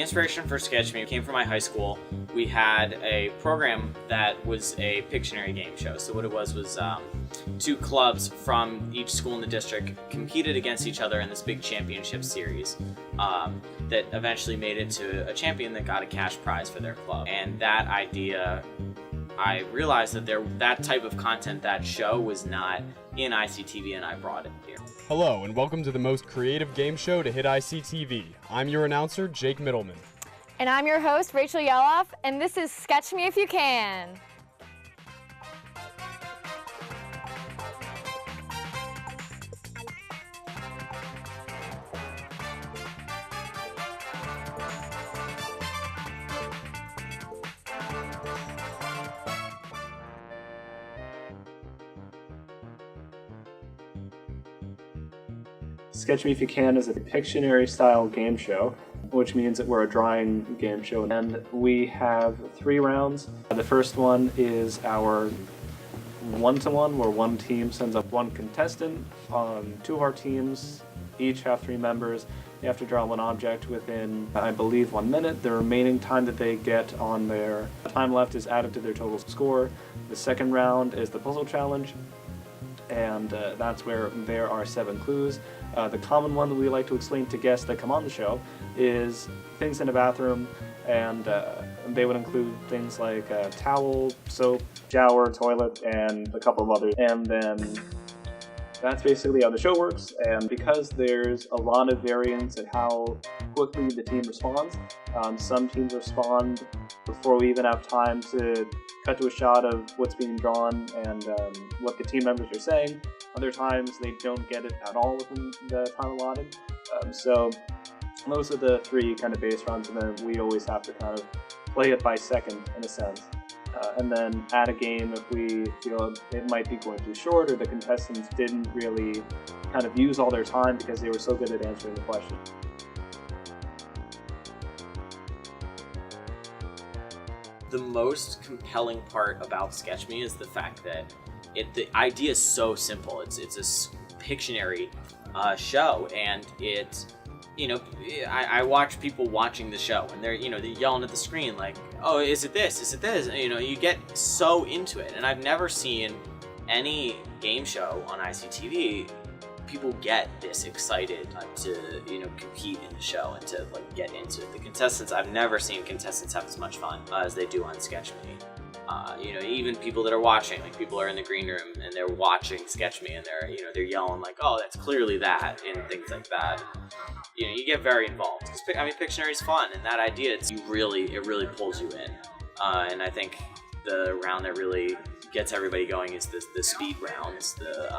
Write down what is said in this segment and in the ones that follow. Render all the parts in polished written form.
inspiration for Sketch Me came from my high school. We had a program that was a Pictionary game show. So what it was two clubs from each school in the district competed against each other in this big championship series that eventually made it to a champion that got a cash prize for their club. And that idea, I realized that that type of content, that show, was not in ICTV, and I brought it here. Hello, and welcome to the most creative game show to hit ICTV. I'm your announcer, Jake Middleman. And I'm your host, Rachel Yeloff, and this is Sketch Me If You Can. Sketch Me If You Can is a Pictionary-style game show, which means that we're a drawing game show. And we have 3 rounds. The first one is our one-to-one, where one team sends up one contestant. 2 of our teams each have 3 members. They have to draw one object within, I believe, 1 minute. The remaining time that they get on their time left is added to their total score. The second round is the puzzle challenge, and that's where there are 7 clues. The common one that we like to explain to guests that come on the show is things in a bathroom, and they would include things like towel, soap, shower, toilet, and a couple of others. And then that's basically how the show works. And because there's a lot of variance in how quickly the team responds, some teams respond before we even have time to cut to a shot of what's being drawn and what the team members are saying. Other times they don't get it at all within the time allotted. So those are the 3 kind of base rounds, and then we always have to kind of play it by second in a sense. And then add a game if we feel it might be going too short, or the contestants didn't really kind of use all their time because they were so good at answering the question. The most compelling part about Sketch Me is the fact that the idea is so simple. It's a Pictionary show, and I watch people watching the show, and they're yelling at the screen like, "Oh, is it this? Is it this?" You get so into it, and I've never seen any game show on ICTV people get this excited to compete in the show and to get into it. The contestants, I've never seen contestants have as much fun as they do on Sketch Me. Even people that are watching, like people are in the green room and they're watching Sketch Me, and they're yelling like, "Oh, that's clearly that," and things like that. You get very involved. Pictionary is fun, and that idea, it really pulls you in. And I think the round that really gets everybody going is the speed rounds. The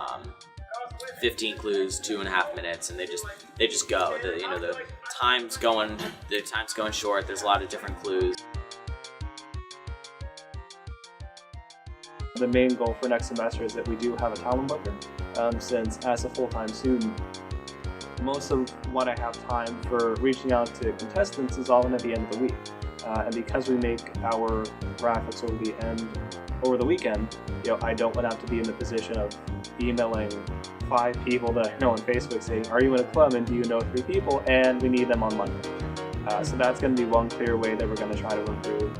15 clues, 2.5 minutes, and they just go. The time's going short. There's a lot of different clues. The main goal for next semester is that we do have a talent bunker, since as a full-time student, most of what I have time for reaching out to contestants is all in at the end of the week. And because we make our graphics over the weekend, I don't want to have to be in the position of emailing 5 people that I know on Facebook saying, "Are you in a club and do you know 3 people?" and we need them on Monday. So that's going to be one clear way that we're going to try to improve